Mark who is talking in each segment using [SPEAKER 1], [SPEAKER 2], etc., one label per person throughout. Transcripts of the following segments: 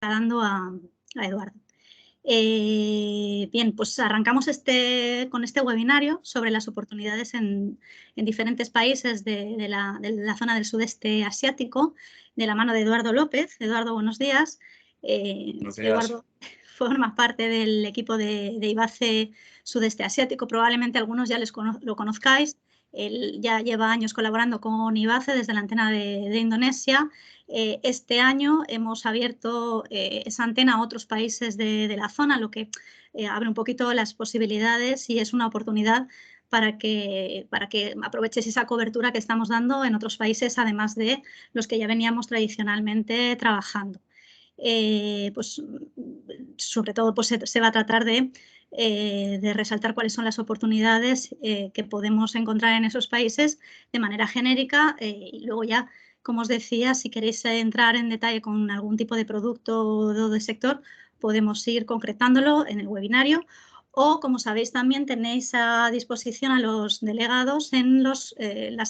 [SPEAKER 1] trasladando a Eduardo. Bien, pues arrancamos con este webinario sobre las oportunidades en diferentes países de la zona del sudeste asiático, de la mano de Eduardo López. Eduardo, buenos días.
[SPEAKER 2] Buenos días.
[SPEAKER 1] Eduardo forma parte del equipo de IBACE Sudeste Asiático. Probablemente algunos ya lo conozcáis. Él ya lleva años colaborando con IBACE desde la antena de Indonesia. Este año hemos abierto esa antena a otros países de la zona, lo que abre un poquito las posibilidades y es una oportunidad para que aproveches esa cobertura que estamos dando en otros países, además de los que ya veníamos tradicionalmente trabajando. Pues, sobre todo pues, se va a tratar de resaltar cuáles son las oportunidades que podemos encontrar en esos países de manera genérica y luego ya, como os decía, si queréis entrar en detalle con algún tipo de producto o de sector, podemos ir concretándolo en el webinario o, como sabéis, también tenéis a disposición a los delegados en las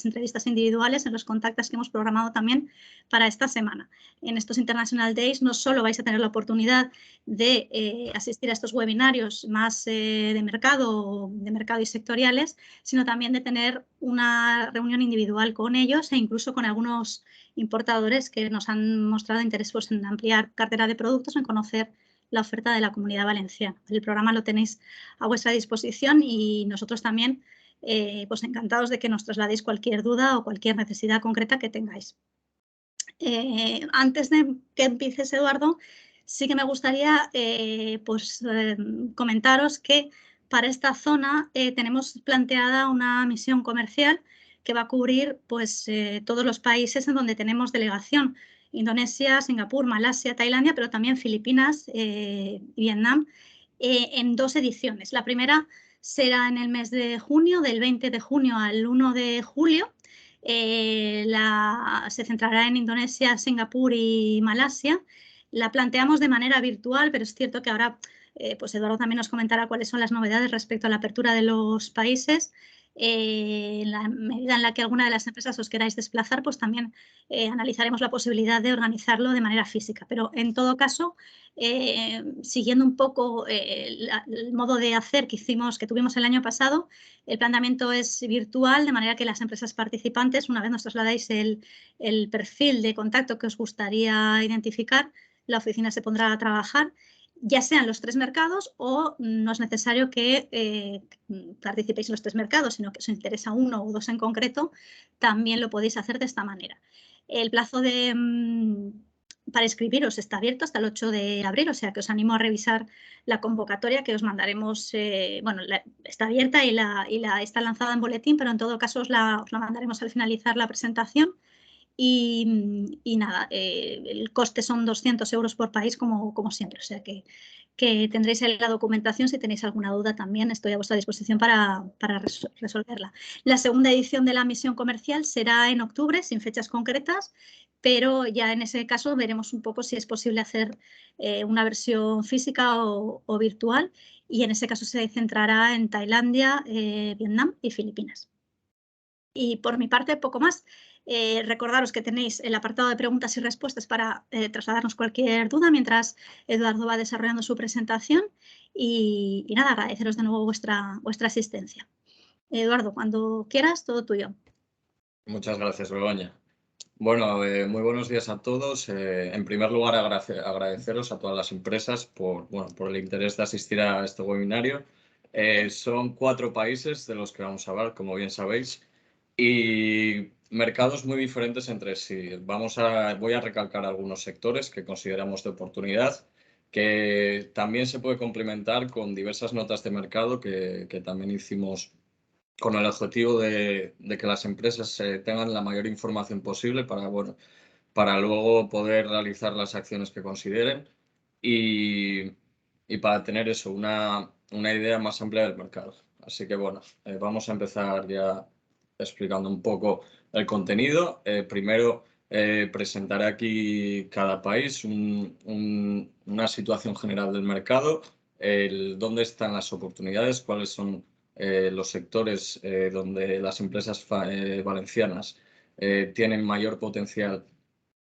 [SPEAKER 1] entrevistas individuales, en los contactos que hemos programado también para esta semana. En estos International Days no solo vais a tener la oportunidad de asistir a estos webinarios más de mercado y sectoriales, sino también de tener una reunión individual con ellos e incluso con algunos importadores que nos han mostrado interés pues, en ampliar cartera de productos, en conocer la oferta de la Comunidad Valenciana. El programa lo tenéis a vuestra disposición y nosotros también pues encantados de que nos trasladéis cualquier duda o cualquier necesidad concreta que tengáis. Antes de que empieces, Eduardo, sí que me gustaría comentaros que para esta zona tenemos planteada una misión comercial que va a cubrir pues, todos los países en donde tenemos delegación. Indonesia, Singapur, Malasia, Tailandia, pero también Filipinas y Vietnam en 2 ediciones. La primera será en el mes de junio, del 20 de junio al 1 de julio. Se centrará en Indonesia, Singapur y Malasia. La planteamos de manera virtual, pero es cierto que ahora pues Eduardo también nos comentará cuáles son las novedades respecto a la apertura de los países. En la medida en la que alguna de las empresas os queráis desplazar, pues también analizaremos la posibilidad de organizarlo de manera física. Pero en todo caso, siguiendo un poco el modo de hacer que tuvimos el año pasado, el planteamiento es virtual, de manera que las empresas participantes, una vez nos trasladáis el perfil de contacto que os gustaría identificar, la oficina se pondrá a trabajar, ya sean los 3 mercados o no es necesario que participéis en los 3 mercados, sino que os interesa uno o 2 en concreto, también lo podéis hacer de esta manera. El plazo para inscribiros está abierto hasta el 8 de abril, o sea que os animo a revisar la convocatoria que os mandaremos. Bueno, está abierta y está lanzada en boletín, pero en todo caso os la mandaremos al finalizar la presentación. Y nada, el coste son 200 euros por país como siempre, o sea que tendréis la documentación. Si tenéis alguna duda también estoy a vuestra disposición para resolverla. La segunda edición de la misión comercial será en octubre, sin fechas concretas, pero ya en ese caso veremos un poco si es posible hacer una versión física o virtual y en ese caso se centrará en Tailandia, Vietnam y Filipinas. Y por mi parte, poco más. Recordaros que tenéis el apartado de preguntas y respuestas para trasladarnos cualquier duda mientras Eduardo va desarrollando su presentación y nada, agradeceros de nuevo vuestra asistencia. Eduardo, cuando quieras, todo tuyo.
[SPEAKER 2] Muchas gracias, Begoña. Bueno, muy buenos días a todos. En primer lugar, agradeceros a todas las empresas por el interés de asistir a este webinario. Son 4 países de los que vamos a hablar, como bien sabéis, y mercados muy diferentes entre sí. Voy a recalcar algunos sectores que consideramos de oportunidad, que también se puede complementar con diversas notas de mercado que también hicimos con el objetivo de que las empresas tengan la mayor información posible para luego poder realizar las acciones que consideren y para tener eso, una idea más amplia del mercado. Así que bueno, vamos a empezar ya explicando un poco el contenido. Primero presentaré aquí cada país, una situación general del mercado, dónde están las oportunidades, cuáles son los sectores donde las empresas valencianas tienen mayor potencial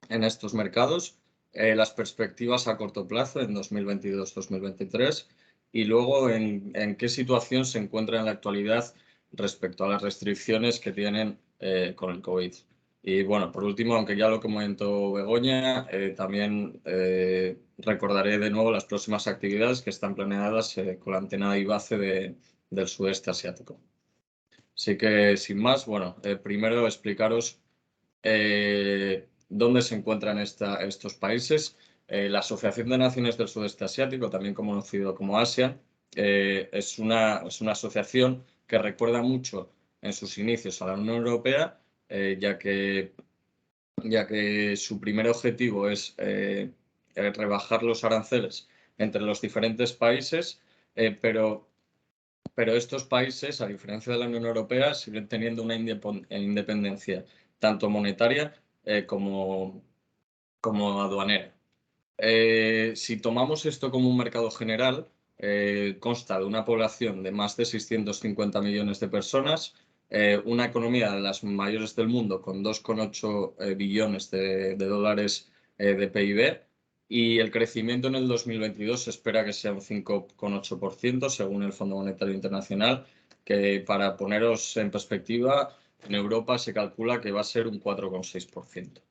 [SPEAKER 2] en estos mercados. las perspectivas a corto plazo en 2022-2023 y luego en qué situación se encuentra en la actualidad respecto a las restricciones que tienen con el COVID. Y bueno, por último, aunque ya lo comentó Begoña, también recordaré de nuevo las próximas actividades que están planeadas con la antena IBACE del sudeste asiático. Así que, sin más, bueno, primero explicaros dónde se encuentran estos países. La Asociación de Naciones del Sudeste Asiático, también conocido como ASEAN, es una asociación que recuerda mucho en sus inicios a la Unión Europea, ya que su primer objetivo es rebajar los aranceles entre los diferentes países, pero estos países, a diferencia de la Unión Europea, siguen teniendo una independencia tanto monetaria como aduanera. Si tomamos esto como un mercado general, consta de una población de más de 650 millones de personas, una economía de las mayores del mundo con 2,8 billones de dólares de PIB, y el crecimiento en el 2022 se espera que sea un 5,8% según el Fondo Monetario Internacional, que para poneros en perspectiva, en Europa se calcula que va a ser un 4,6%.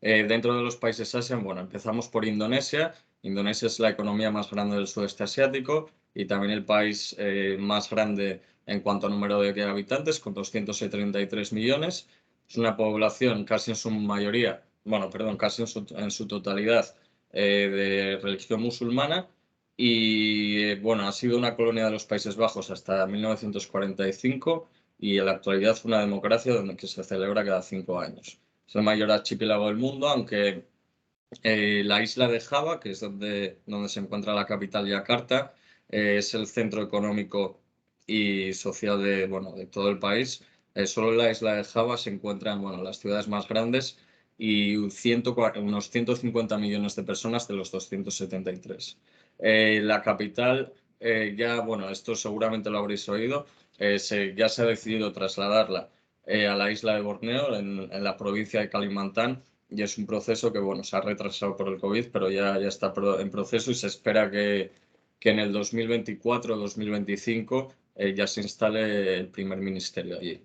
[SPEAKER 2] Dentro de los países ASEAN, bueno, empezamos por Indonesia. Indonesia es la economía más grande del sudeste asiático y también el país más grande en cuanto a número de habitantes, con 233 millones. Es una población casi en su mayoría, bueno, perdón, casi en su totalidad de religión musulmana y, bueno, ha sido una colonia de los Países Bajos hasta 1945 y en la actualidad una democracia donde que se celebra cada 5 años. Es el mayor archipiélago del mundo, aunque la isla de Java, que es donde se encuentra la capital Yakarta, es el centro económico y social de todo el país. Solo en la isla de Java se encuentran las ciudades más grandes y unos 150 millones de personas de los 273. La capital, esto seguramente lo habréis oído, ya se ha decidido trasladarla a la isla de Borneo, en la provincia de Kalimantan, y es un proceso que se ha retrasado por el COVID, pero ya está en proceso y se espera que en el 2024-2025 ya se instale el primer ministerio allí.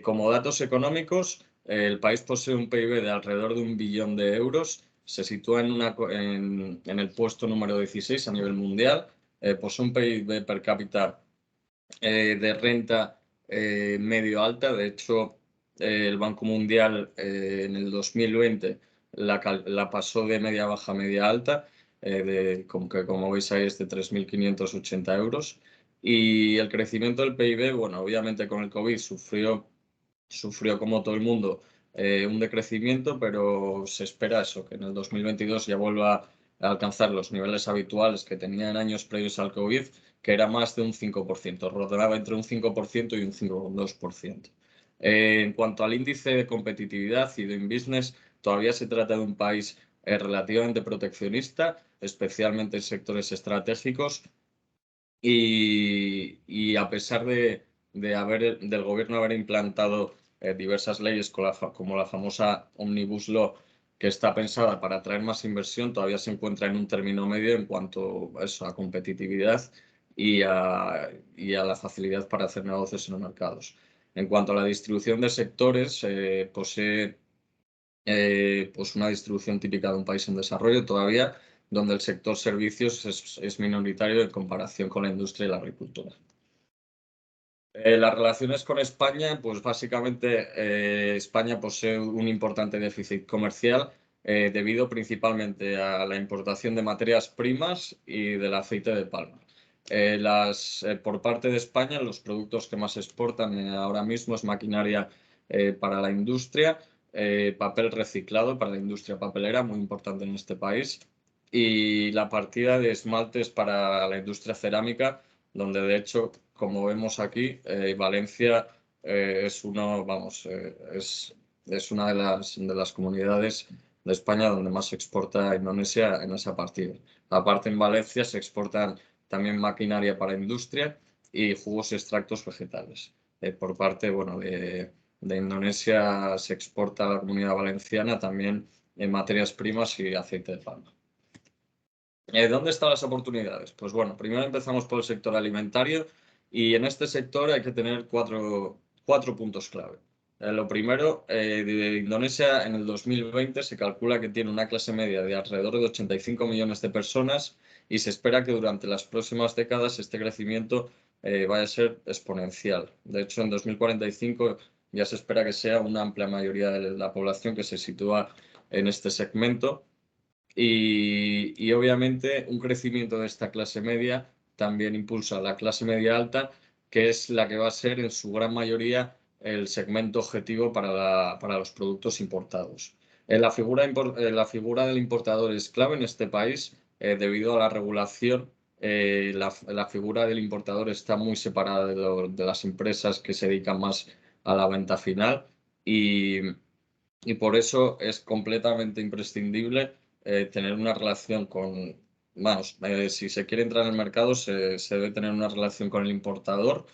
[SPEAKER 2] Como datos económicos, el país posee un PIB de alrededor de 1 billón de euros, se sitúa en el puesto número 16 a nivel mundial, posee un PIB per cápita de renta medio alta. De hecho, el Banco Mundial en el 2020 la pasó de media baja a media alta, como veis ahí es de 3.580 euros. Y el crecimiento del PIB, obviamente con el COVID sufrió como todo el mundo un decrecimiento, pero se espera eso, que en el 2022 ya vuelva a alcanzar los niveles habituales que tenía en años previos al COVID, que era más de un 5%, rondaba entre un 5% y un 5,2%. En cuanto al índice de competitividad y Doing Business, todavía se trata de un país relativamente proteccionista, especialmente en sectores estratégicos, y a pesar del gobierno haber implantado diversas leyes como la famosa Omnibus Law, que está pensada para atraer más inversión, todavía se encuentra en un término medio en cuanto a competitividad y a la facilidad para hacer negocios en los mercados. En cuanto a la distribución de sectores, posee una distribución típica de un país en desarrollo todavía, donde el sector servicios es minoritario en comparación con la industria y la agricultura. Las relaciones con España, pues básicamente España posee un importante déficit comercial debido principalmente a la importación de materias primas y del aceite de palma. Por parte de España, los productos que más exportan ahora mismo es maquinaria para la industria, papel reciclado para la industria papelera, muy importante en este país, y la partida de esmaltes para la industria cerámica, donde de hecho, como vemos aquí, Valencia es una de las comunidades de España donde más se exporta a Indonesia en esa partida. Aparte, en Valencia se exportan también maquinaria para industria y jugos y extractos vegetales. Por parte de Indonesia se exporta a la Comunidad Valenciana también en materias primas y aceite de palma. ¿Dónde están las oportunidades? Pues bueno, primero empezamos por el sector alimentario y en este sector hay que tener cuatro puntos clave. Lo primero, de Indonesia en el 2020 se calcula que tiene una clase media de alrededor de 85 millones de personas y se espera que durante las próximas décadas este crecimiento vaya a ser exponencial. De hecho, en 2045 ya se espera que sea una amplia mayoría de la población que se sitúa en este segmento. Y obviamente un crecimiento de esta clase media también impulsa a la clase media alta, que es la que va a ser en su gran mayoría el segmento objetivo para los productos importados. La figura del importador es clave en este país debido a la regulación. La figura del importador está muy separada de las empresas que se dedican más a la venta final y por eso es completamente imprescindible tener una relación con, vamos, si se quiere entrar en el mercado se debe tener una relación con el importador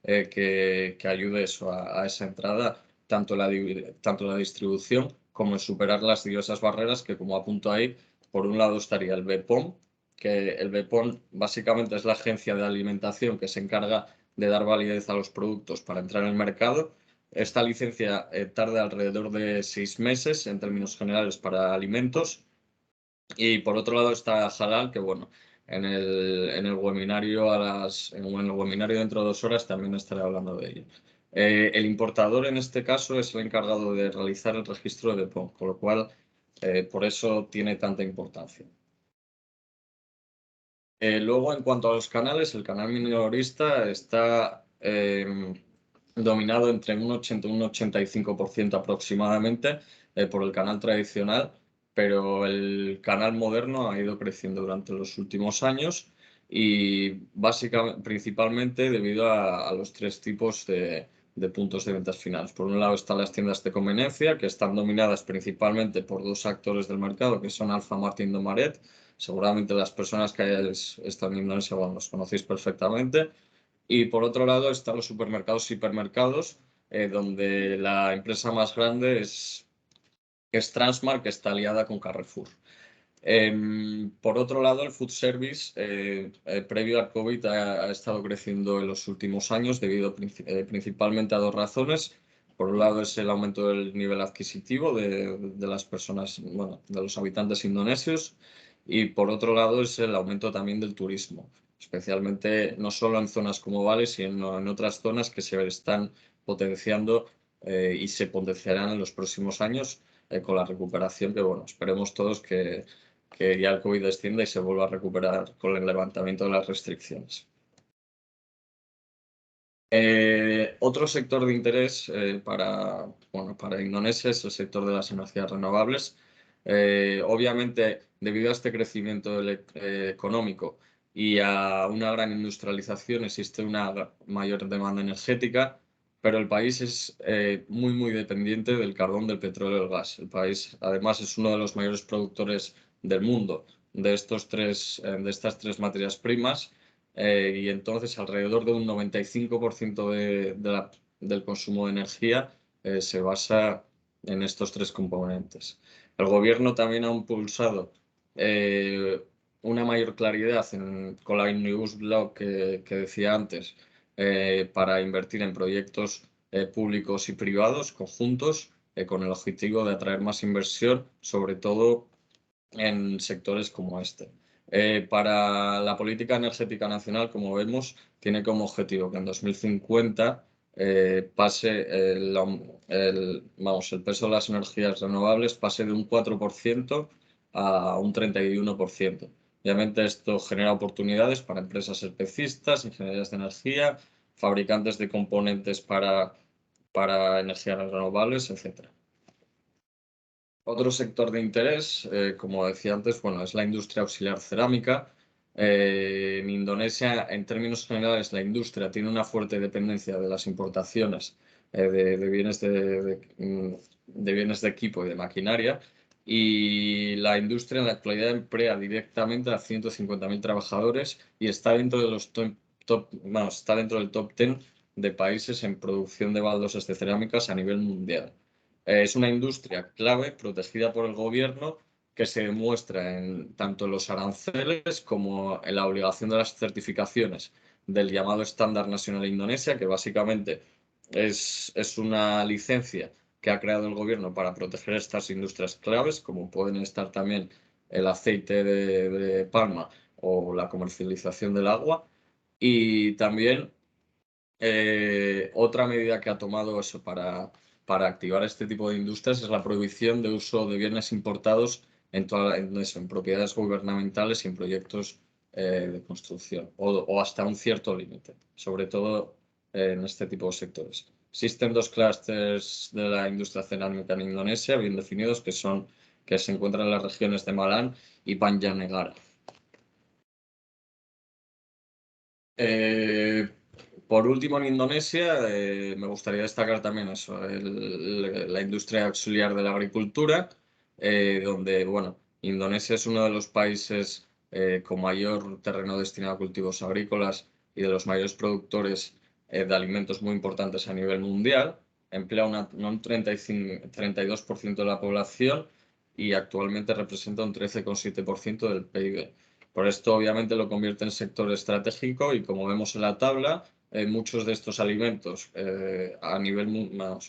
[SPEAKER 2] que ayude eso a esa entrada, tanto la distribución como en superar las diversas barreras que, como apunto ahí, por un lado estaría el BPOM, que el BPOM básicamente es la agencia de alimentación que se encarga de dar validez a los productos para entrar en el mercado. Esta licencia tarda alrededor de 6 meses en términos generales para alimentos. Y por otro lado está Halal, que bueno, en el webinario en el webinario dentro de 2 horas también estaré hablando de ello. El importador en este caso es el encargado de realizar el registro de BPOM, con lo cual por eso tiene tanta importancia. Luego, en cuanto a los canales, el canal minorista está dominado entre un 80 y un 85% aproximadamente por el canal tradicional, pero el canal moderno ha ido creciendo durante los últimos años y básicamente, principalmente debido a los 3 tipos de puntos de ventas finales. Por un lado están las tiendas de conveniencia, que están dominadas principalmente por 2 actores del mercado, que son Alfamart y Indomaret. Seguramente las personas que hayáis estado en Indonesia, bueno, los conocéis perfectamente. Y por otro lado están los supermercados y hipermercados, donde la empresa más grande es Transmart, que está aliada con Carrefour. Por otro lado, el food service, previo al COVID, ha estado creciendo en los últimos años debido principalmente a 2 razones. Por un lado es el aumento del nivel adquisitivo de las personas, bueno, de los habitantes indonesios, y por otro lado es el aumento también del turismo, especialmente no solo en zonas como Bali, sino en otras zonas que se están potenciando y se potenciarán en los próximos años con la recuperación que, bueno, esperemos todos que ya el COVID descienda y se vuelva a recuperar con el levantamiento de las restricciones. Otro sector de interés para Indonesia es el sector de las energías renovables. Obviamente, debido a este crecimiento económico y a una gran industrialización, existe una mayor demanda energética, pero el país es muy dependiente del carbón, del petróleo y del gas. El país, además, es uno de los mayores productores del mundo de estas 3 materias primas. Y entonces alrededor de un 95% del consumo de energía se basa en estos 3 componentes. El gobierno también ha impulsado una mayor claridad con la Omnibus Law que decía antes para invertir en proyectos públicos y privados conjuntos con el objetivo de atraer más inversión, sobre todo en sectores como este. Para la política energética nacional, como vemos, tiene como objetivo que en 2050 pase el peso de las energías renovables pase de un 4% a un 31%. Obviamente esto genera oportunidades para empresas especistas, ingenierías de energía, fabricantes de componentes para energías renovables, etc. Otro sector de interés, como decía antes, bueno, es la industria auxiliar cerámica. En Indonesia, en términos generales, la industria tiene una fuerte dependencia de las importaciones de bienes de equipo y de maquinaria. Y la industria en la actualidad emplea directamente a 150.000 trabajadores y está dentro de los está dentro del top 10 de países en producción de baldosas de cerámicas a nivel mundial. Es una industria clave protegida por el gobierno que se demuestra en tanto en los aranceles como en la obligación de las certificaciones del llamado Estándar Nacional Indonesia, que básicamente es una licencia que ha creado el gobierno para proteger estas industrias claves, como pueden estar también el aceite de palma o la comercialización del agua. Y también otra medida que ha tomado eso para activar este tipo de industrias es la prohibición de uso de bienes importados en propiedades gubernamentales y en proyectos de construcción o hasta un cierto límite, sobre todo en este tipo de sectores. Existen dos clústeres de la industria cerámica en Indonesia bien definidos que se encuentran en las regiones de Malang y Banjarnegara. Por último, en Indonesia, me gustaría destacar también eso, la industria auxiliar de la agricultura, donde, bueno, Indonesia es uno de los países con mayor terreno destinado a cultivos agrícolas y de los mayores productores de alimentos muy importantes a nivel mundial. Emplea un 32% de la población y actualmente representa un 13,7% del PIB. Por esto, obviamente, lo convierte en sector estratégico y, como vemos en la tabla, muchos de estos alimentos,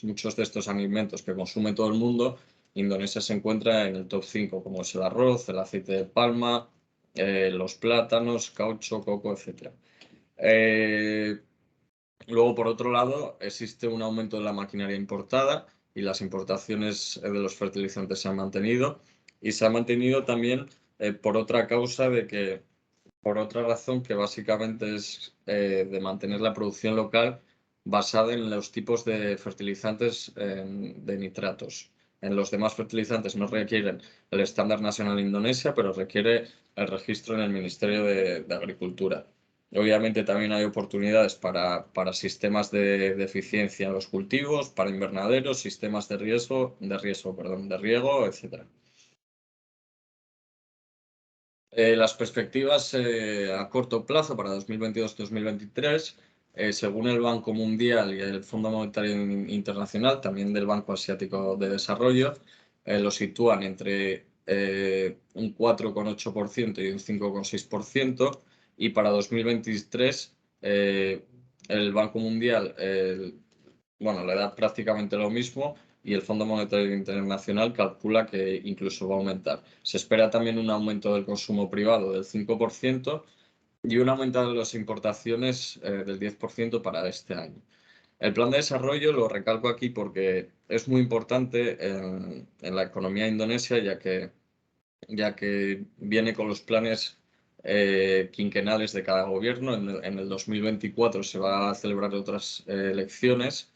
[SPEAKER 2] muchos de estos alimentos que consume todo el mundo, Indonesia se encuentra en el top 5, como es el arroz, el aceite de palma, los plátanos, caucho, coco, etc. Luego, por otro lado, existe un aumento de la maquinaria importada y las importaciones de los fertilizantes se han mantenido. Y se ha mantenido también por otra causa por otra razón que básicamente es de mantener la producción local basada en los tipos de fertilizantes de nitratos. En los demás fertilizantes no requieren el estándar nacional Indonesia, pero requiere el registro en el Ministerio de Agricultura. Obviamente también hay oportunidades para sistemas de eficiencia en los cultivos, para invernaderos, sistemas de riego, etc. Las perspectivas a corto plazo para 2022-2023, según el Banco Mundial y el Fondo Monetario Internacional, también del Banco Asiático de Desarrollo, lo sitúan entre un 4,8% y un 5,6%. Y para 2023, el Banco Mundial le da prácticamente lo mismo y el Fondo Monetario Internacional calcula que incluso va a aumentar. Se espera también un aumento del consumo privado del 5% y un aumento de las importaciones del 10% para este año. El plan de desarrollo lo recalco aquí porque es muy importante en la economía indonesia, ya que viene con los planes quinquenales de cada gobierno. En el 2024 se va a celebrar otras elecciones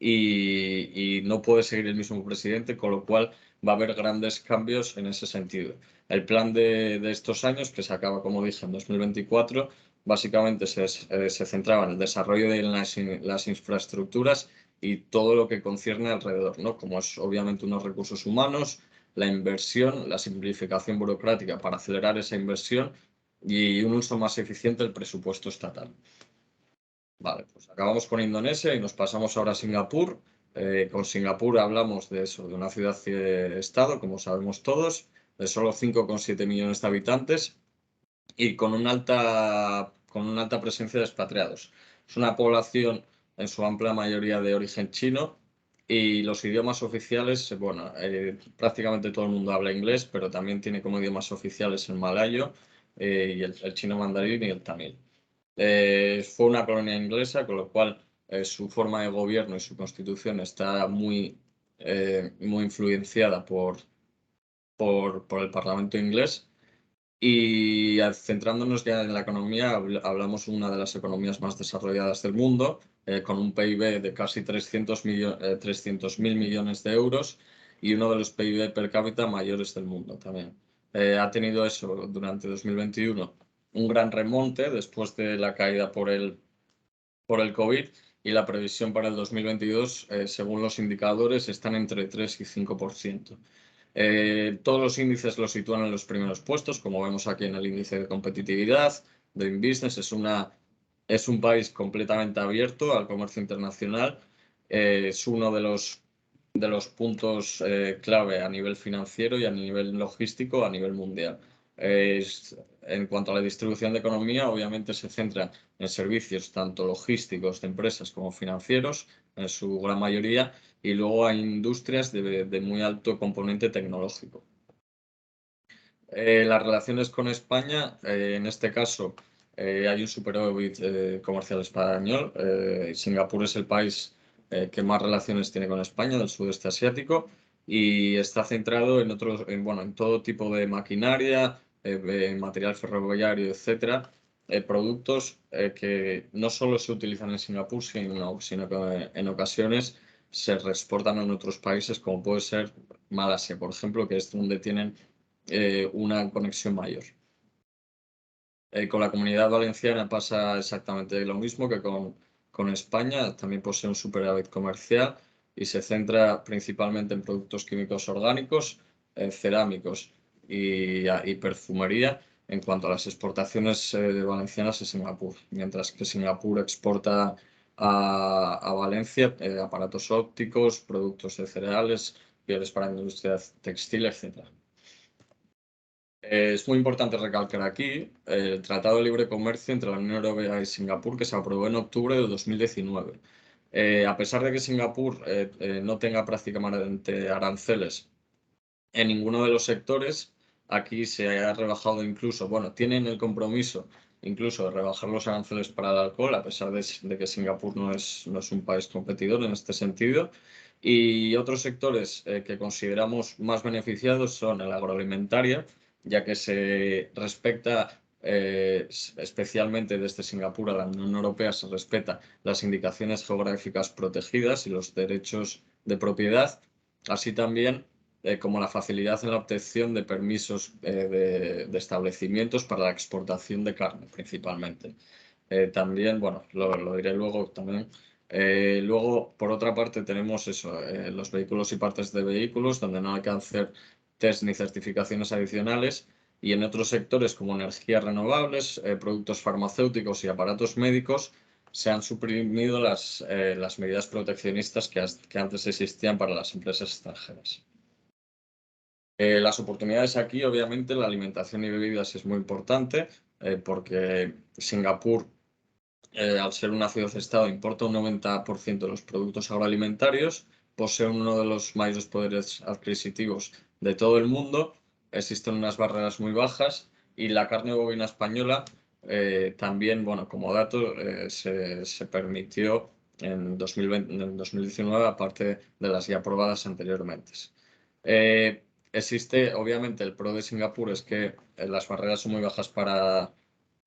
[SPEAKER 2] y no puede seguir el mismo presidente, con lo cual va a haber grandes cambios en ese sentido. El plan de estos años, que se acaba, como dije, en 2024, básicamente se centraba en el desarrollo de las infraestructuras y todo lo que concierne alrededor, ¿no? Como es obviamente unos recursos humanos, la inversión, la simplificación burocrática para acelerar esa inversión y un uso más eficiente del presupuesto estatal. Vale, pues acabamos con Indonesia y nos pasamos ahora a Singapur. Con Singapur hablamos de eso, de una ciudad-estado, como sabemos todos, de solo 5,7 millones de habitantes y con una alta presencia de expatriados. Es una población en su amplia mayoría de origen chino y los idiomas oficiales, prácticamente todo el mundo habla inglés, pero también tiene como idiomas oficiales el malayo y el chino mandarín y el tamil. Fue una colonia inglesa, con lo cual su forma de gobierno y su constitución está muy influenciada por el Parlamento inglés. Y centrándonos ya en la economía, hablamos de una de las economías más desarrolladas del mundo, con un PIB de casi 300.000 millones de euros y uno de los PIB per cápita mayores del mundo también. Ha tenido eso durante 2021 un gran remonte después de la caída por el COVID y la previsión para el 2022, según los indicadores, están entre 3 y 5%. Todos los índices los sitúan en los primeros puestos, como vemos aquí en el índice de competitividad. Doing Business es un país completamente abierto al comercio internacional. Es uno de los de los puntos clave a nivel financiero y a nivel logístico a nivel mundial. En cuanto a la distribución de economía, obviamente se centra en servicios tanto logísticos de empresas como financieros, en su gran mayoría, y luego hay industrias de muy alto componente tecnológico. Las relaciones con España, en este caso, hay un superávit comercial español. Singapur es el país que más relaciones tiene con España, del sudeste asiático, y está centrado en en todo tipo de maquinaria, material ferroviario, etcétera, productos que no solo se utilizan en Singapur, sino que en ocasiones se exportan en otros países, como puede ser Malasia, por ejemplo, que es donde tienen una conexión mayor. Con la Comunidad Valenciana pasa exactamente lo mismo que con España, también posee un superávit comercial y se centra principalmente en productos químicos orgánicos, cerámicos y perfumería en cuanto a las exportaciones valencianas a Singapur, mientras que Singapur exporta a Valencia aparatos ópticos, productos de cereales, pieles para la industria textil, etc. Es muy importante recalcar aquí el Tratado de Libre Comercio entre la Unión Europea y Singapur, que se aprobó en octubre de 2019. A pesar de que Singapur no tenga prácticamente aranceles en ninguno de los sectores, aquí se ha rebajado incluso, bueno, tienen el compromiso incluso de rebajar los aranceles para el alcohol, a pesar de que Singapur no es un país competidor en este sentido. Y otros sectores que consideramos más beneficiados son el agroalimentario, ya que se respecta especialmente desde Singapur a la Unión Europea, se respeta las indicaciones geográficas protegidas y los derechos de propiedad, así también como la facilidad en la obtención de permisos de establecimientos para la exportación de carne, principalmente. También, bueno, lo diré luego también. Luego, por otra parte, tenemos eso, los vehículos y partes de vehículos, donde no hay que hacer test ni certificaciones adicionales. Y en otros sectores como energías renovables, productos farmacéuticos y aparatos médicos, se han suprimido las medidas proteccionistas que antes existían para las empresas extranjeras. Las oportunidades aquí, obviamente, la alimentación y bebidas es muy importante porque Singapur, al ser una ciudad-estado, importa un 90% de los productos agroalimentarios, posee uno de los mayores poderes adquisitivos de todo el mundo, existen unas barreras muy bajas y la carne bovina española también, bueno, como dato, se permitió en 2020, en 2019, aparte de las ya aprobadas anteriormente. Existe, obviamente, el pro de Singapur es que las barreras son muy bajas para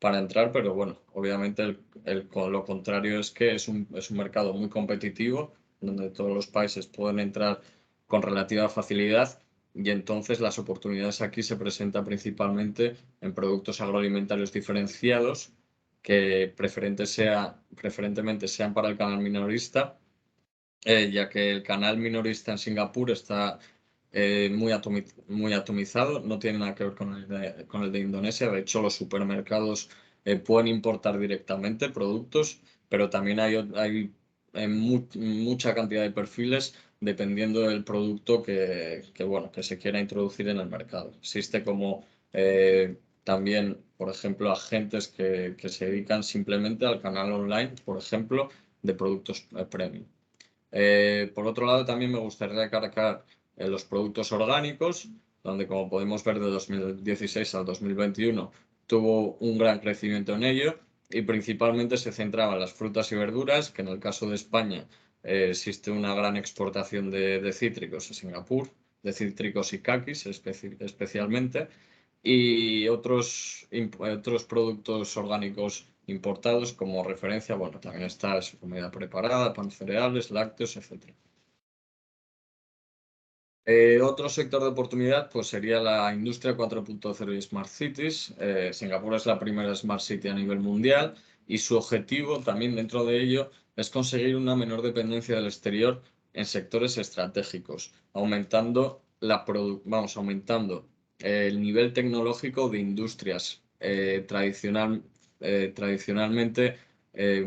[SPEAKER 2] entrar, pero bueno, obviamente lo contrario es que es un mercado muy competitivo, donde todos los países pueden entrar con relativa facilidad y entonces las oportunidades aquí se presentan principalmente en productos agroalimentarios diferenciados que preferentemente sean para el canal minorista, ya que el canal minorista en Singapur está muy atomizado, no tiene nada que ver con el de Indonesia. De hecho, los supermercados pueden importar directamente productos, pero también hay mucha cantidad de perfiles dependiendo del producto bueno, que se quiera introducir en el mercado. Existe como también, por ejemplo, agentes que se dedican simplemente al canal online, por ejemplo, de productos premium. Por otro lado, también me gustaría recalcar los productos orgánicos, donde, como podemos ver, de 2016 al 2021 tuvo un gran crecimiento en ello y principalmente se centraba en las frutas y verduras, que en el caso de España existe una gran exportación de cítricos a Singapur, de cítricos y caquis especialmente, y otros productos orgánicos importados como referencia, bueno, también está su comida preparada, pan, cereales, lácteos, etc. Otro sector de oportunidad pues sería la industria 4.0 y Smart Cities. Singapur es la primera Smart City a nivel mundial y su objetivo también dentro de ello es conseguir una menor dependencia del exterior en sectores estratégicos, aumentando el nivel tecnológico de industrias tradicionalmente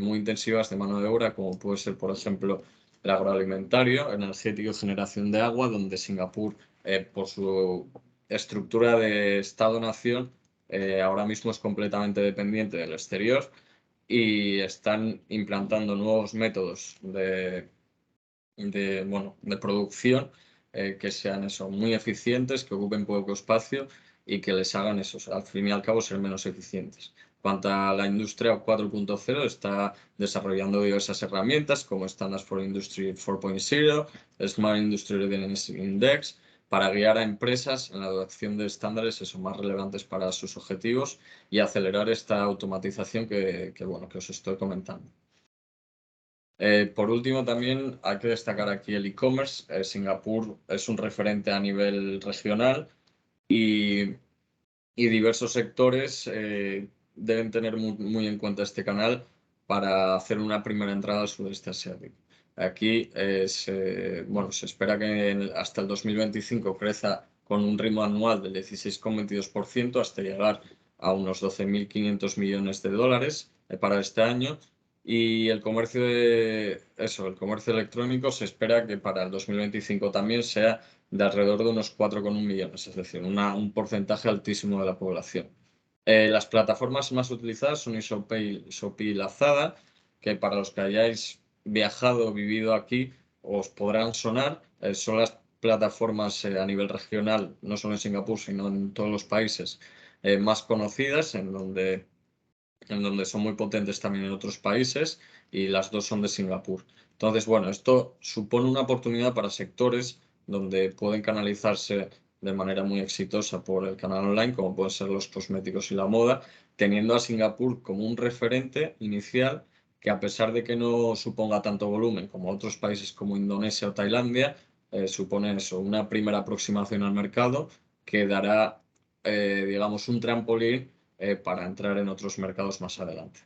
[SPEAKER 2] muy intensivas de mano de obra, como puede ser, por ejemplo, el agroalimentario, energético y generación de agua, donde Singapur, por su estructura de Estado-nación, ahora mismo es completamente dependiente del exterior y están implantando nuevos métodos de producción que sean eso, muy eficientes, que ocupen poco espacio y que les hagan eso, al fin y al cabo ser menos eficientes. Cuanto a la industria 4.0, está desarrollando diversas herramientas como Standards for Industry 4.0, Smart Industry Readiness Index, para guiar a empresas en la adopción de estándares más relevantes para sus objetivos y acelerar esta automatización que os estoy comentando. Por último, también hay que destacar aquí el e-commerce. Singapur es un referente a nivel regional y diversos sectores deben tener muy en cuenta este canal para hacer una primera entrada al sudeste asiático. Aquí se espera que hasta el 2025 crezca con un ritmo anual del 16,22% hasta llegar a unos 12.500 millones de dólares para este año. Y el comercio electrónico se espera que para el 2025 también sea de alrededor de unos 4,1 millones, es decir, un porcentaje altísimo de la población. Las plataformas más utilizadas son Shopee y Lazada, que para los que hayáis viajado o vivido aquí os podrán sonar. Son las plataformas a nivel regional, no solo en Singapur, sino en todos los países más conocidas, en donde son muy potentes también en otros países, y las dos son de Singapur. Entonces, bueno, esto supone una oportunidad para sectores donde pueden canalizarse de manera muy exitosa por el canal online, como pueden ser los cosméticos y la moda, teniendo a Singapur como un referente inicial que, a pesar de que no suponga tanto volumen como otros países como Indonesia o Tailandia, supone eso, una primera aproximación al mercado que dará, digamos, un trampolín para entrar en otros mercados más adelante.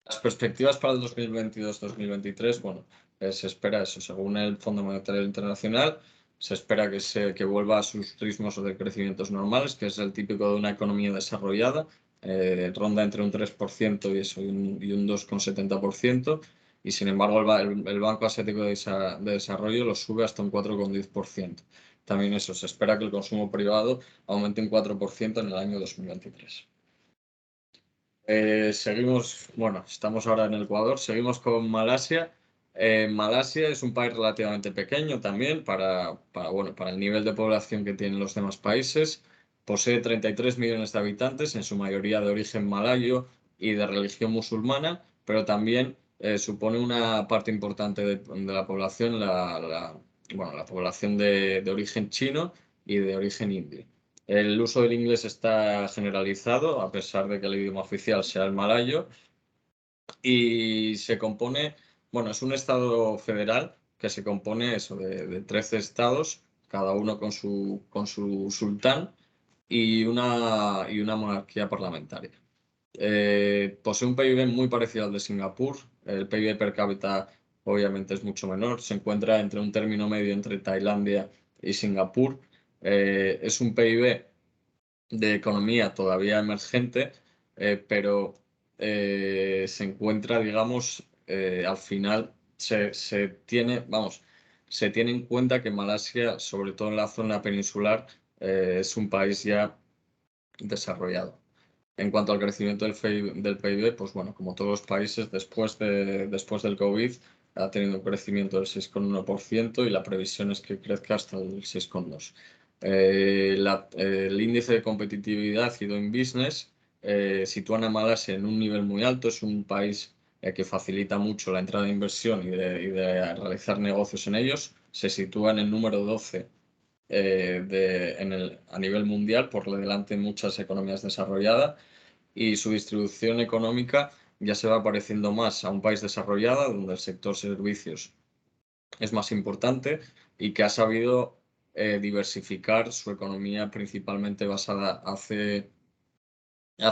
[SPEAKER 2] Las perspectivas para el 2022-2023, bueno, se espera eso, según el Fondo Monetario Internacional, se espera que vuelva a sus ritmos de crecimientos normales, que es el típico de una economía desarrollada, ronda entre un 3% y un 2,70%, y sin embargo el Banco Asiático de Desarrollo lo sube hasta un 4,10%. También eso, se espera que el consumo privado aumente un 4% en el año 2023. Seguimos, bueno, estamos ahora en el Ecuador, seguimos con Malasia. Malasia es un país relativamente pequeño también para el nivel de población que tienen los demás países. Posee 33 millones de habitantes, en su mayoría de origen malayo y de religión musulmana, pero también supone una parte importante de la población, la población de origen chino y de origen indio. El uso del inglés está generalizado, a pesar de que el idioma oficial sea el malayo, y se compone, bueno, es un estado federal que se compone eso, de 13 estados, cada uno con su sultán y una monarquía parlamentaria. Posee un PIB muy parecido al de Singapur. El PIB per cápita obviamente es mucho menor, se encuentra entre un término medio entre Tailandia y Singapur. Es un PIB de economía todavía emergente, pero se encuentra, digamos, al final se tiene en cuenta que Malasia, sobre todo en la zona peninsular, es un país ya desarrollado. En cuanto al crecimiento del PIB, pues bueno, como todos los países, después del COVID, ha tenido un crecimiento del 6,1% y la previsión es que crezca hasta el 6,2%. El índice de competitividad y Doing Business sitúan a Malasia en un nivel muy alto. Es un país que facilita mucho la entrada de inversión y de realizar negocios en ellos. Se sitúa en el número 12 a nivel mundial, por delante de muchas economías desarrolladas, y su distribución económica ya se va pareciendo más a un país desarrollado, donde el sector servicios es más importante y que ha sabido diversificar su economía, principalmente basada hace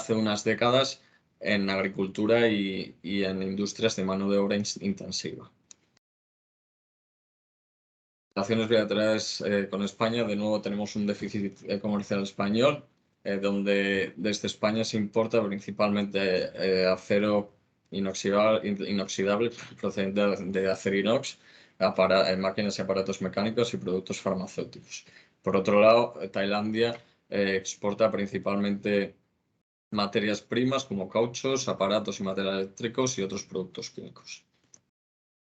[SPEAKER 2] unas décadas en agricultura y en industrias de mano de obra intensiva. Relaciones bilaterales con España, de nuevo tenemos un déficit comercial español, donde desde España se importa principalmente acero inoxidable procedente de acero inox, máquinas y aparatos mecánicos y productos farmacéuticos. Por otro lado, Tailandia exporta principalmente materias primas como cauchos, aparatos y materiales eléctricos y otros productos químicos.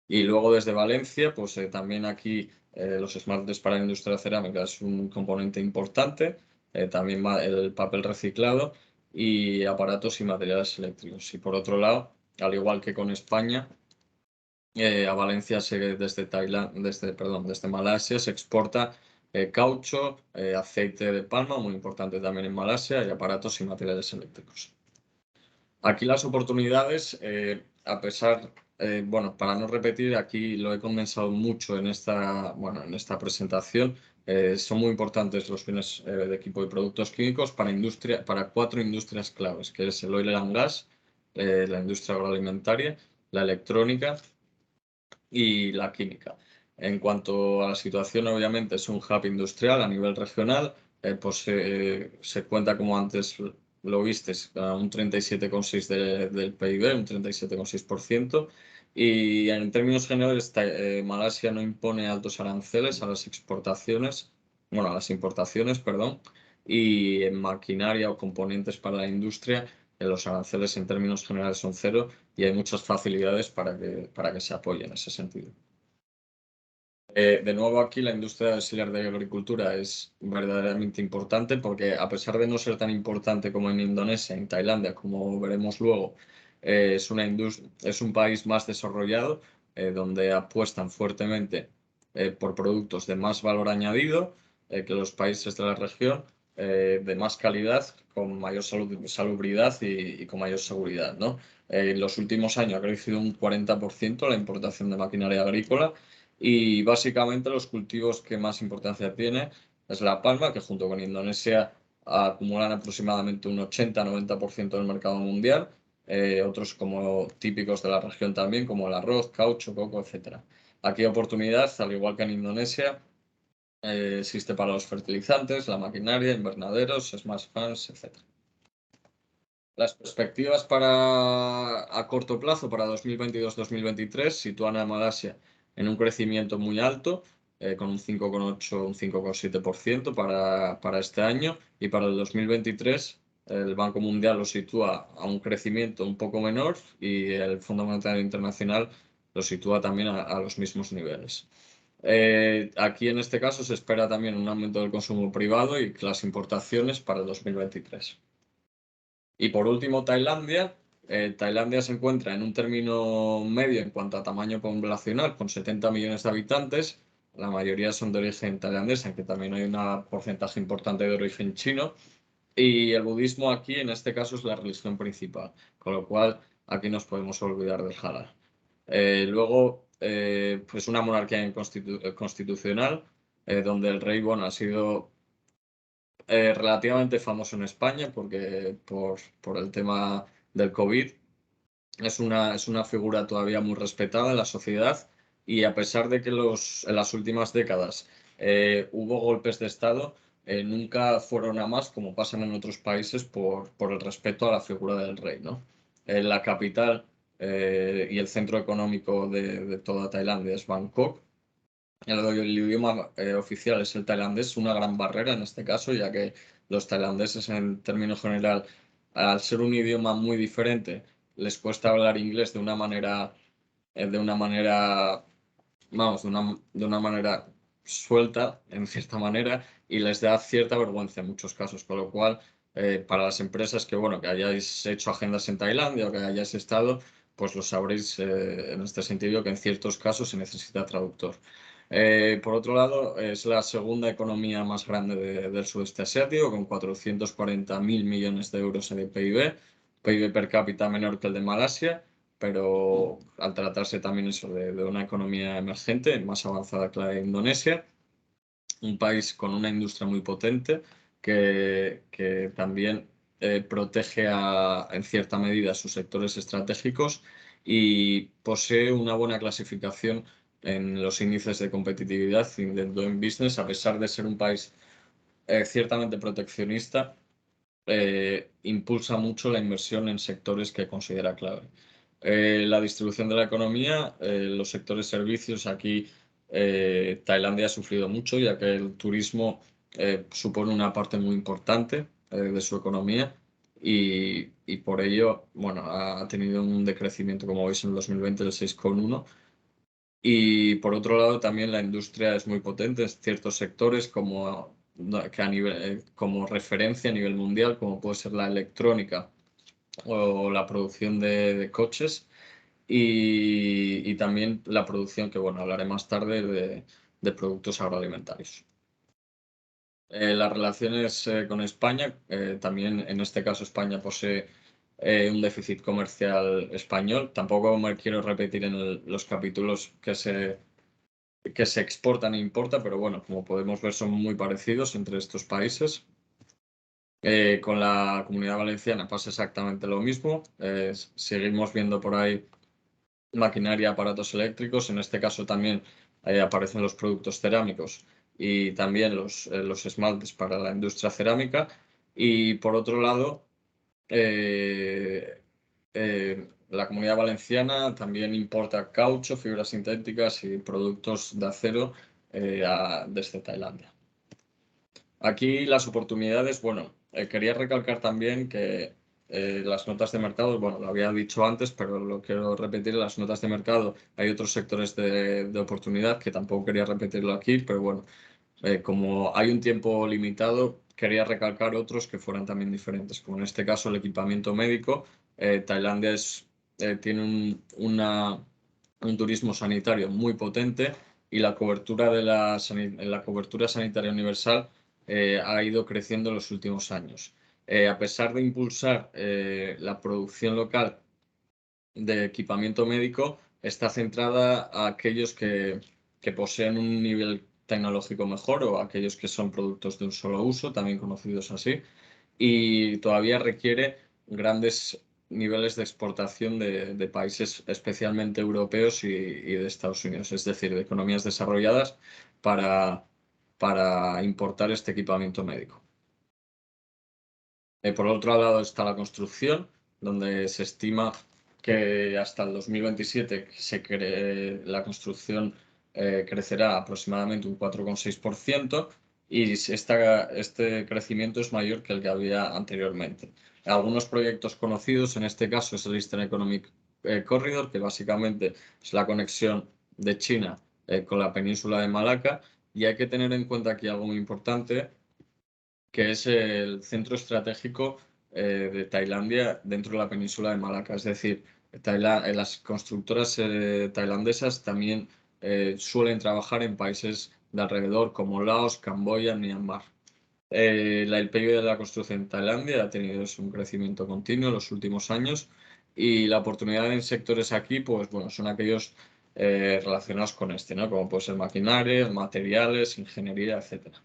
[SPEAKER 2] Y luego desde Valencia, pues también aquí los esmaltes para la industria cerámica es un componente importante, también el papel reciclado y aparatos y materiales eléctricos. Y por otro lado, al igual que con España, a Valencia desde Malasia se exporta caucho, aceite de palma, muy importante también en Malasia, y aparatos y materiales eléctricos. Aquí las oportunidades, para no repetir, aquí lo he condensado mucho en esta presentación. Son muy importantes los bienes de equipo y productos químicos para 4 industrias claves, que es el oil and gas, la industria agroalimentaria, la electrónica y la química. En cuanto a la situación, obviamente es un hub industrial a nivel regional, se cuenta, como antes lo vistes, a un 37,6% del PIB, un 37,6%. Y en términos generales, Malasia no impone altos aranceles a las a las importaciones, perdón, y en maquinaria o componentes para la industria, los aranceles en términos generales son cero y hay muchas facilidades para que se apoye en ese sentido. De nuevo, aquí la industria auxiliar de agricultura es verdaderamente importante porque, a pesar de no ser tan importante como en Indonesia, en Tailandia, como veremos luego, es un país más desarrollado, donde apuestan fuertemente por productos de más valor añadido que los países de la región, de más calidad, con mayor salubridad y con mayor seguridad, ¿no? En los últimos años ha crecido un 40% la importación de maquinaria agrícola. Y básicamente los cultivos que más importancia tiene es la palma, que junto con Indonesia acumulan aproximadamente un 80-90% del mercado mundial. Otros como típicos de la región también, como el arroz, caucho, coco, etc. Aquí hay oportunidad, al igual que en Indonesia, existe para los fertilizantes, la maquinaria, invernaderos, smart farms, etc. Las perspectivas a corto plazo, para 2022-2023, sitúan a Malasia en un crecimiento muy alto, con un 5,8, un 5,7% para este año, y para el 2023 el Banco Mundial lo sitúa a un crecimiento un poco menor y el Fondo Monetario Internacional lo sitúa también a los mismos niveles. Aquí en este caso se espera también un aumento del consumo privado y las importaciones para el 2023. Y por último, Tailandia. Tailandia se encuentra en un término medio en cuanto a tamaño poblacional, con 70 millones de habitantes. La mayoría son de origen tailandés, aunque también hay un porcentaje importante de origen chino. Y el budismo aquí, en este caso, es la religión principal, con lo cual aquí nos podemos olvidar del halal. Luego, pues una monarquía constitucional, donde el rey, ha sido relativamente famoso en España porque por el tema del COVID. Es una figura todavía muy respetada en la sociedad, y a pesar de que en las últimas décadas hubo golpes de Estado, nunca fueron a más, como pasan en otros países, por el respeto a la figura del rey, ¿no? La capital y el centro económico de toda Tailandia es Bangkok. El idioma oficial es el tailandés, una gran barrera en este caso, ya que los tailandeses, en términos general, al ser un idioma muy diferente, les cuesta hablar inglés de una manera suelta, en cierta manera, y les da cierta vergüenza en muchos casos, con lo cual, para las empresas que hayáis hecho agendas en Tailandia o que hayáis estado, pues lo sabréis en este sentido, que en ciertos casos se necesita traductor. Por otro lado, es la segunda economía más grande del sudeste asiático, con 440.000 millones de euros en el PIB per cápita menor que el de Malasia, pero al tratarse también de una economía emergente, más avanzada que la de Indonesia, un país con una industria muy potente que también protege en cierta medida sus sectores estratégicos y posee una buena clasificación en los índices de competitividad y de Doing Business, a pesar de ser un país ciertamente proteccionista. Impulsa mucho la inversión en sectores que considera clave. La distribución de la economía, los sectores servicios, aquí Tailandia ha sufrido mucho, ya que el turismo supone una parte muy importante de su economía y por ello, bueno, ha tenido un decrecimiento, como veis, en el 2020 del 6,1%. Y por otro lado, también la industria es muy potente en ciertos sectores como referencia a nivel mundial, como puede ser la electrónica o la producción de coches y también la producción, que bueno, hablaré más tarde, de productos agroalimentarios. Las relaciones con España, también en este caso España posee un déficit comercial español. Tampoco me quiero repetir en los capítulos que se exportan e importan, pero bueno, como podemos ver, son muy parecidos entre estos países. Con la Comunidad Valenciana pasa exactamente lo mismo. Seguimos viendo por ahí maquinaria, aparatos eléctricos. En este caso también aparecen los productos cerámicos y también los esmaltes para la industria cerámica. Y por otro lado, la Comunidad Valenciana también importa caucho, fibras sintéticas y productos de acero desde Tailandia. Aquí las oportunidades, bueno, quería recalcar también que las notas de mercado, bueno, lo había dicho antes, pero lo quiero repetir, las notas de mercado, hay otros sectores de oportunidad que tampoco quería repetirlo aquí, pero bueno, como hay un tiempo limitado, quería recalcar otros que fueran también diferentes, como en este caso el equipamiento médico. Tailandia tiene un turismo sanitario muy potente y la cobertura la cobertura sanitaria universal ha ido creciendo en los últimos años. A pesar de impulsar la producción local de equipamiento médico, está centrada a aquellos que poseen un nivel tecnológico mejor o aquellos que son productos de un solo uso, también conocidos así, y todavía requiere grandes niveles de exportación de países especialmente europeos y de Estados Unidos, es decir, de economías desarrolladas para importar este equipamiento médico. Por otro lado está la construcción, donde se estima que hasta el 2027 la construcción crecerá aproximadamente un 4,6% y este crecimiento es mayor que el que había anteriormente. Algunos proyectos conocidos, en este caso es el Eastern Economic Corridor, que básicamente es la conexión de China con la península de Malaca, y hay que tener en cuenta aquí algo muy importante, que es el centro estratégico de Tailandia dentro de la península de Malaca. Es decir, las constructoras tailandesas también suelen trabajar en países de alrededor como Laos, Camboya, Myanmar. El PIB de la construcción en Tailandia ha tenido un crecimiento continuo en los últimos años y la oportunidad en sectores aquí, pues bueno, son aquellos relacionados con este, ¿no? Como puede ser maquinaria, materiales, ingeniería, etcétera.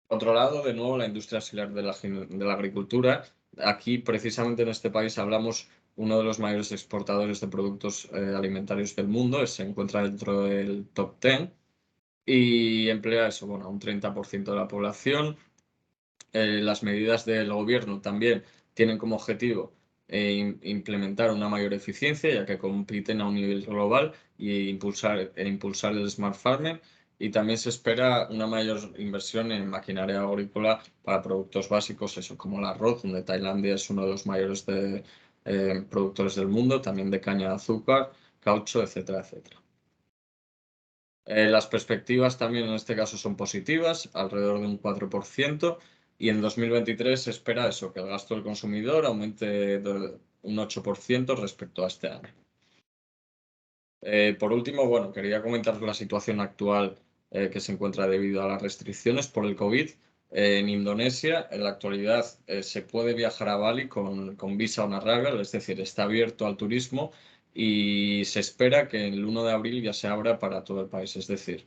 [SPEAKER 2] Por otro lado, de nuevo, la industria auxiliar de la agricultura. Aquí, precisamente en este país, hablamos uno de los mayores exportadores de productos alimentarios del mundo. Se encuentra dentro del top 10 y emplea eso, bueno, un 30% de la población. Las medidas del gobierno también tienen como objetivo implementar una mayor eficiencia, ya que compiten a un nivel global, e impulsar el smart farming. Y también se espera una mayor inversión en maquinaria agrícola para productos básicos, eso como el arroz, donde Tailandia es uno de los mayores productores del mundo, también de caña de azúcar, caucho, etcétera, etcétera. Las perspectivas también en este caso son positivas, alrededor de un 4%, y en 2023 se espera eso, que el gasto del consumidor aumente un 8% respecto a este año. Por último, bueno, quería comentar la situación actual que se encuentra debido a las restricciones por el COVID. En Indonesia, en la actualidad, se puede viajar a Bali con visa on arrival, es decir, está abierto al turismo y se espera que el 1 de abril ya se abra para todo el país. Es decir,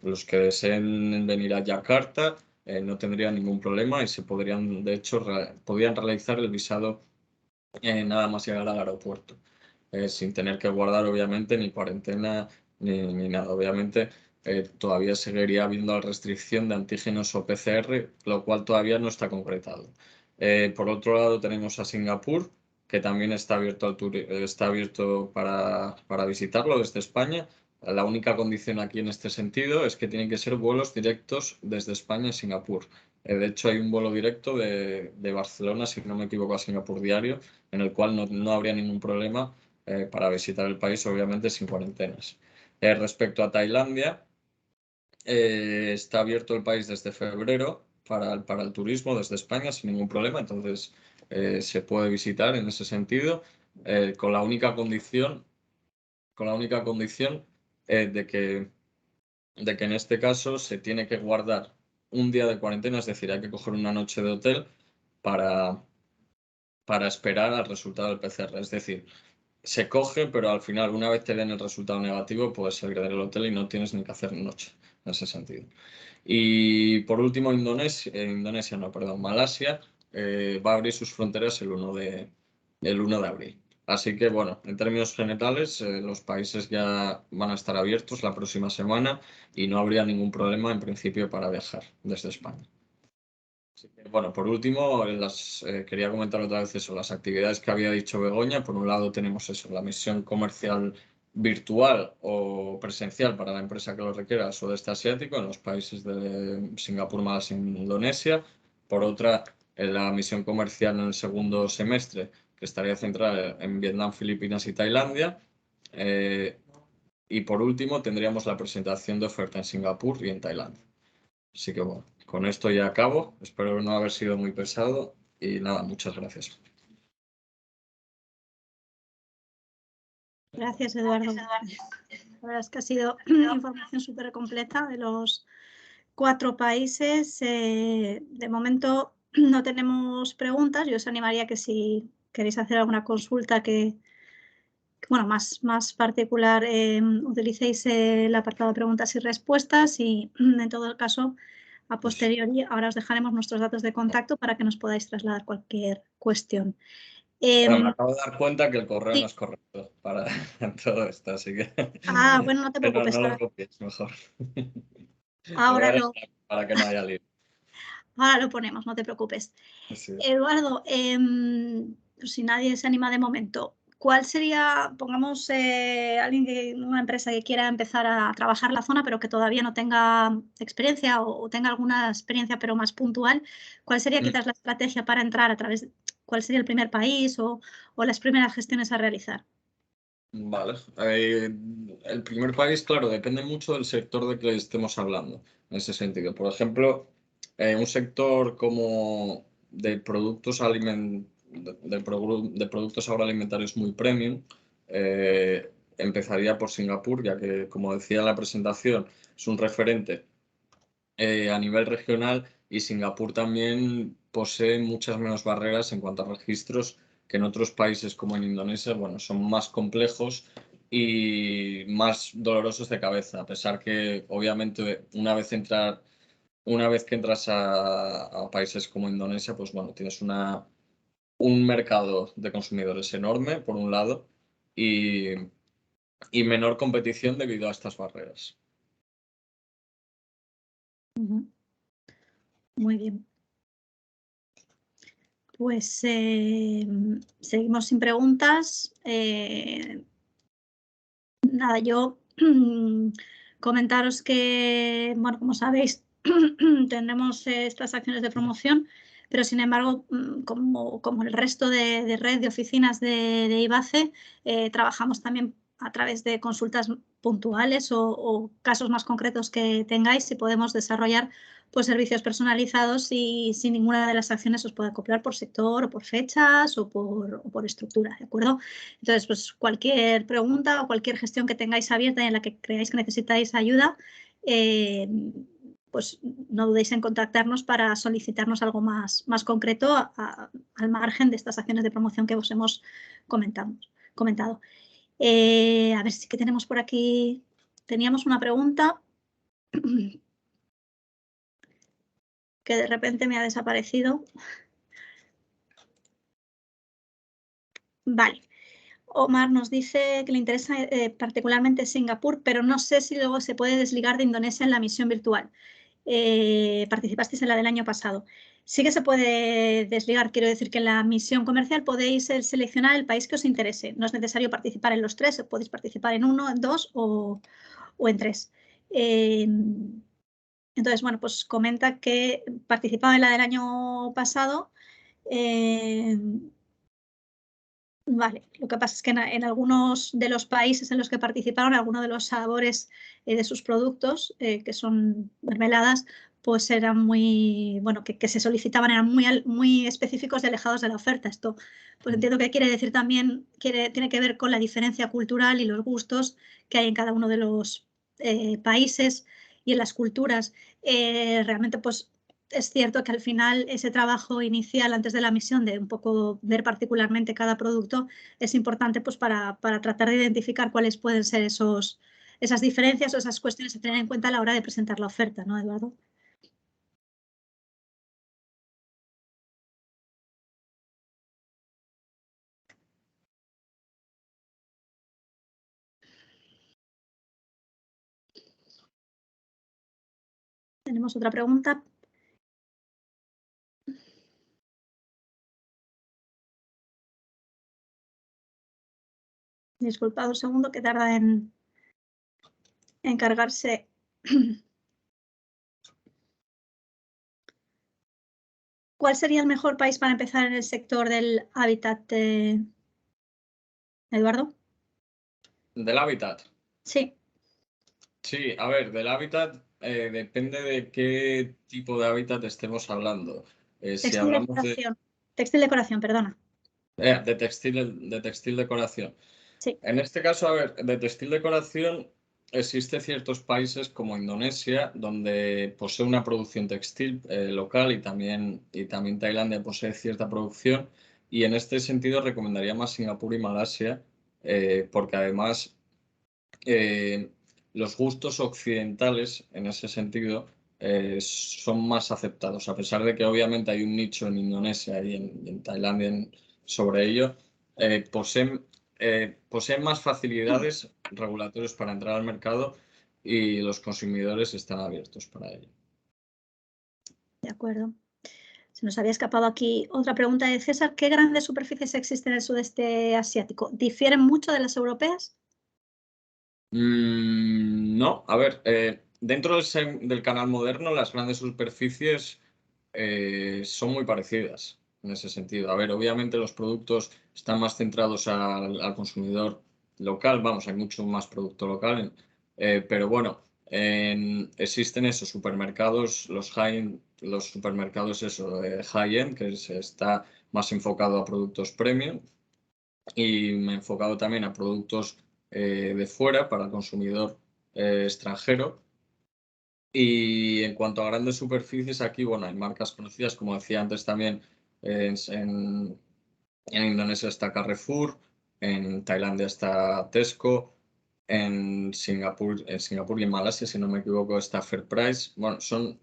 [SPEAKER 2] los que deseen venir a Yakarta no tendrían ningún problema y se podrían, de hecho, podrían realizar el visado nada más llegar al aeropuerto, sin tener que guardar obviamente ni cuarentena ni nada. Obviamente todavía seguiría habiendo la restricción de antígenos o PCR, lo cual todavía no está concretado. Por otro lado tenemos a Singapur, que también está abierto, para visitarlo desde España. La única condición aquí en este sentido es que tienen que ser vuelos directos desde España a Singapur. De hecho, hay un vuelo directo de Barcelona, si no me equivoco, a Singapur diario, en el cual no habría ningún problema para visitar el país, obviamente sin cuarentenas. Respecto a Tailandia, está abierto el país desde febrero para el turismo desde España sin ningún problema, entonces se puede visitar en ese sentido, con la única condición de que en este caso se tiene que guardar un día de cuarentena, es decir, hay que coger una noche de hotel para esperar al resultado del PCR. Es decir, se coge, pero al final, una vez te den el resultado negativo, puedes salir del hotel y no tienes ni que hacer noche, en ese sentido. Y por último, Malasia va a abrir sus fronteras el 1 de abril. Así que, bueno, en términos generales, los países ya van a estar abiertos la próxima semana y no habría ningún problema, en principio, para viajar desde España. Así que, bueno, por último, quería comentar otra vez eso, las actividades que había dicho Begoña. Por un lado tenemos eso, la misión comercial virtual o presencial para la empresa que lo requiera al sudeste asiático, en los países de Singapur, Malasia e Indonesia. Por otra, la misión comercial en el segundo semestre, que estaría centrada en Vietnam, Filipinas y Tailandia. Y por último, tendríamos la presentación de oferta en Singapur y en Tailandia. Así que bueno, con esto ya acabo. Espero no haber sido muy pesado y nada, muchas gracias.
[SPEAKER 1] Gracias, Eduardo. La verdad es que ha sido información súper completa de los 4 países. De momento no tenemos preguntas. Yo os animaría que si queréis hacer alguna consulta bueno, más particular, utilicéis el apartado de preguntas y respuestas y en todo caso, a posteriori, ahora os dejaremos nuestros datos de contacto para que nos podáis trasladar cualquier cuestión.
[SPEAKER 2] Bueno, me acabo de dar cuenta que el correo
[SPEAKER 1] sí.
[SPEAKER 2] no es correcto para todo esto, así que
[SPEAKER 1] Bueno, no te preocupes.
[SPEAKER 2] no lo copies, mejor.
[SPEAKER 1] Ahora
[SPEAKER 2] Para que no haya lío.
[SPEAKER 1] Ahora lo ponemos, no te preocupes.
[SPEAKER 2] Sí.
[SPEAKER 1] Eduardo, si nadie se anima de momento, ¿cuál sería, pongamos, una empresa que quiera empezar a trabajar la zona, pero que todavía no tenga experiencia o tenga alguna experiencia, pero más puntual? ¿Cuál sería quizás la estrategia para entrar cuál sería el primer país o las primeras gestiones a realizar?
[SPEAKER 2] Vale. El primer país, claro, depende mucho del sector de que estemos hablando, en ese sentido. Por ejemplo, un sector como de productos de productos agroalimentarios muy premium, empezaría por Singapur, ya que, como decía en la presentación, es un referente a nivel regional y Singapur también posee muchas menos barreras en cuanto a registros que en otros países como en Indonesia, bueno, son más complejos y más dolorosos de cabeza, a pesar que obviamente una vez que entras a países como Indonesia, pues bueno, tienes un mercado de consumidores enorme, por un lado, y menor competición debido a estas barreras.
[SPEAKER 1] Muy bien. Pues seguimos sin preguntas. Nada, yo comentaros que, bueno, como sabéis, tendremos estas acciones de promoción, pero sin embargo, como el resto de red de oficinas de IBACE, trabajamos también a través de consultas puntuales o casos más concretos que tengáis y podemos desarrollar pues, servicios personalizados y sin ninguna de las acciones os puede acoplar por sector o por fechas o por estructura, ¿de acuerdo? Entonces, pues cualquier pregunta o cualquier gestión que tengáis abierta y en la que creáis que necesitáis ayuda, pues no dudéis en contactarnos para solicitarnos algo más concreto al margen de estas acciones de promoción que os hemos comentado. A ver si que tenemos por aquí. Teníamos una pregunta que de repente me ha desaparecido. Vale. Omar nos dice que le interesa particularmente Singapur, pero no sé si luego se puede desligar de Indonesia en la misión virtual. participasteis en la del año pasado. Sí que se puede desligar, quiero decir que en la misión comercial podéis seleccionar el país que os interese. No es necesario participar en los 3, podéis participar en 1, en 2 o en 3. Entonces, bueno, pues comenta que participaba en la del año pasado. Vale, lo que pasa es que en algunos de los países en los que participaron, algunos de los sabores de sus productos, que son mermeladas, pues eran muy, bueno, que se solicitaban, eran muy específicos y alejados de la oferta. Esto, pues entiendo que quiere decir también, tiene que ver con la diferencia cultural y los gustos que hay en cada uno de los países y en las culturas. Realmente, pues es cierto que al final ese trabajo inicial antes de la misión de un poco ver particularmente cada producto es importante pues para tratar de identificar cuáles pueden ser esas diferencias o esas cuestiones a tener en cuenta a la hora de presentar la oferta, ¿no, Eduardo? Tenemos otra pregunta. Disculpad un segundo que tarda en cargarse. ¿Cuál sería el mejor país para empezar en el sector del hábitat, Eduardo?
[SPEAKER 2] ¿Del hábitat?
[SPEAKER 1] Sí.
[SPEAKER 2] Sí, a ver, del hábitat depende de qué tipo de hábitat estemos hablando. Si hablamos
[SPEAKER 1] Textil decoración, perdona.
[SPEAKER 2] de textil decoración.
[SPEAKER 1] Sí.
[SPEAKER 2] En este caso, a ver, de textil decoración existe ciertos países como Indonesia, donde posee una producción textil local y también Tailandia posee cierta producción. Y en este sentido recomendaría más Singapur y Malasia, porque además los gustos occidentales, en ese sentido, son más aceptados, a pesar de que obviamente hay un nicho en Indonesia y en Tailandia sobre ello, poseen más facilidades regulatorias para entrar al mercado y los consumidores están abiertos para ello.
[SPEAKER 1] De acuerdo. Se nos había escapado aquí otra pregunta de César. ¿Qué grandes superficies existen en el sudeste asiático? ¿Difieren mucho de las europeas?
[SPEAKER 2] No, a ver, dentro del canal moderno las grandes superficies son muy parecidas en ese sentido. A ver, obviamente los productos están más centrados al consumidor local, vamos, hay mucho más producto local, pero bueno, existen esos supermercados, los supermercados high-end, que está más enfocado a productos premium y me he enfocado también a productos de fuera para el consumidor extranjero. Y en cuanto a grandes superficies, aquí, bueno, hay marcas conocidas, como decía antes también, en Indonesia está Carrefour, en Tailandia está Tesco, en Singapur y en Malasia, si no me equivoco, está FairPrice. Bueno, son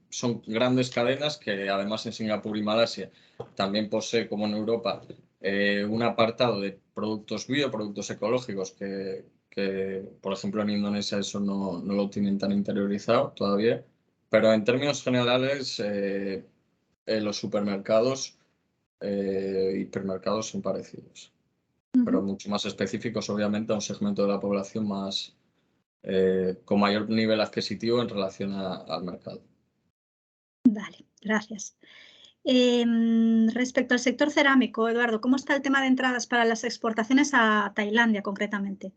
[SPEAKER 2] grandes cadenas que además en Singapur y Malasia también posee, como en Europa, un apartado de productos bio, productos ecológicos que, por ejemplo, en Indonesia eso no lo tienen tan interiorizado todavía. Pero en términos generales, los supermercados hipermercados son parecidos, pero mucho más específicos, obviamente, a un segmento de la población más con mayor nivel adquisitivo en relación al mercado.
[SPEAKER 1] Vale, gracias. Respecto al sector cerámico, Eduardo, ¿cómo está el tema de entradas para las exportaciones a Tailandia concretamente?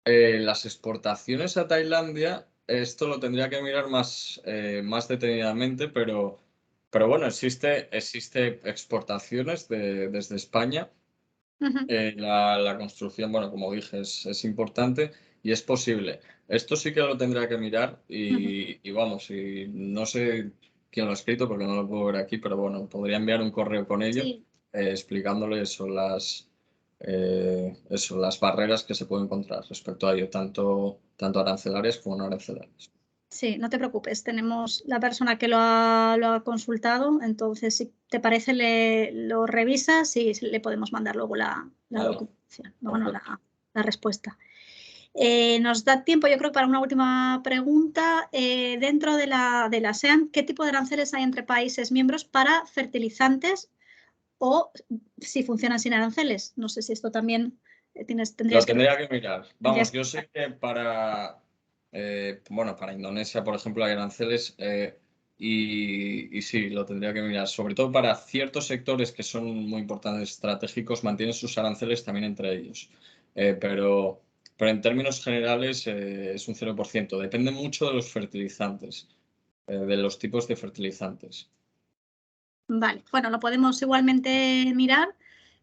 [SPEAKER 2] Las exportaciones a Tailandia, esto lo tendría que mirar más detenidamente, pero bueno, existe exportaciones desde España. La construcción, bueno, como dije, es importante y es posible. Esto sí que lo tendría que mirar y vamos, y no sé quién lo ha escrito porque no lo puedo ver aquí, pero bueno, podría enviar un correo con ello
[SPEAKER 1] Sí.
[SPEAKER 2] explicándole las barreras que se pueden encontrar respecto a ello, tanto arancelarias como no arancelarias.
[SPEAKER 1] Sí, no te preocupes, tenemos la persona que lo ha consultado, entonces si te parece lo revisas y le podemos mandar luego la
[SPEAKER 2] Vale,
[SPEAKER 1] documentación, bueno,
[SPEAKER 2] perfecto.
[SPEAKER 1] la respuesta. Nos da tiempo, yo creo, para una última pregunta. Dentro de la ASEAN, ¿qué tipo de aranceles hay entre países miembros para fertilizantes o si funcionan sin aranceles? No sé si esto también
[SPEAKER 2] Lo
[SPEAKER 1] tendrías que...
[SPEAKER 2] tendría que mirar. Vamos,
[SPEAKER 1] tendrías
[SPEAKER 2] yo sé que para, bueno, para Indonesia, por ejemplo, hay aranceles y sí, lo tendría que mirar. Sobre todo para ciertos sectores que son muy importantes, estratégicos, mantienen sus aranceles también entre ellos. Pero en términos generales es un 0%. Depende mucho de los fertilizantes, de los tipos de fertilizantes.
[SPEAKER 1] Vale, bueno, lo podemos igualmente mirar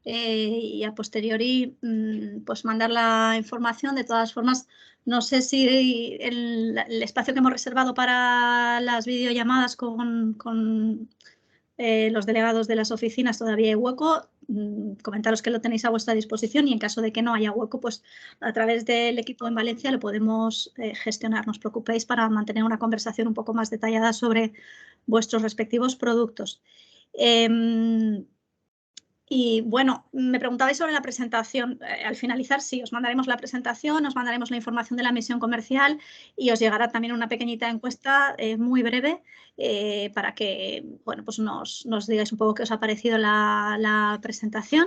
[SPEAKER 1] y a posteriori pues mandar la información. De todas formas, no sé si el espacio que hemos reservado para las videollamadas con los delegados de las oficinas todavía hay hueco. Comentaros que lo tenéis a vuestra disposición y en caso de que no haya hueco, pues a través del equipo en Valencia lo podemos gestionar. No os preocupéis para mantener una conversación un poco más detallada sobre vuestros respectivos productos. Y bueno, me preguntabais sobre la presentación. Al finalizar, sí, os mandaremos la presentación, os mandaremos la información de la misión comercial y os llegará también una pequeñita encuesta muy breve para que bueno, pues nos digáis un poco qué os ha parecido la presentación.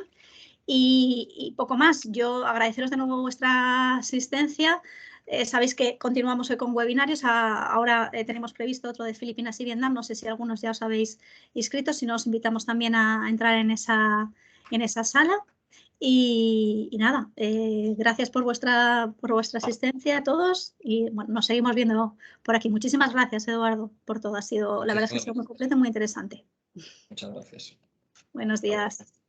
[SPEAKER 1] Y poco más. Yo agradeceros de nuevo vuestra asistencia. Sabéis que continuamos hoy con webinarios. Ahora tenemos previsto otro de Filipinas y Vietnam. No sé si algunos ya os habéis inscrito. Si no, os invitamos también a entrar en esa sala. Y nada, gracias por vuestra asistencia a todos. Y bueno, nos seguimos viendo por aquí. Muchísimas gracias, Eduardo, por todo. La verdad es que ha sido muy completo y muy interesante.
[SPEAKER 2] Muchas gracias.
[SPEAKER 1] Buenos días.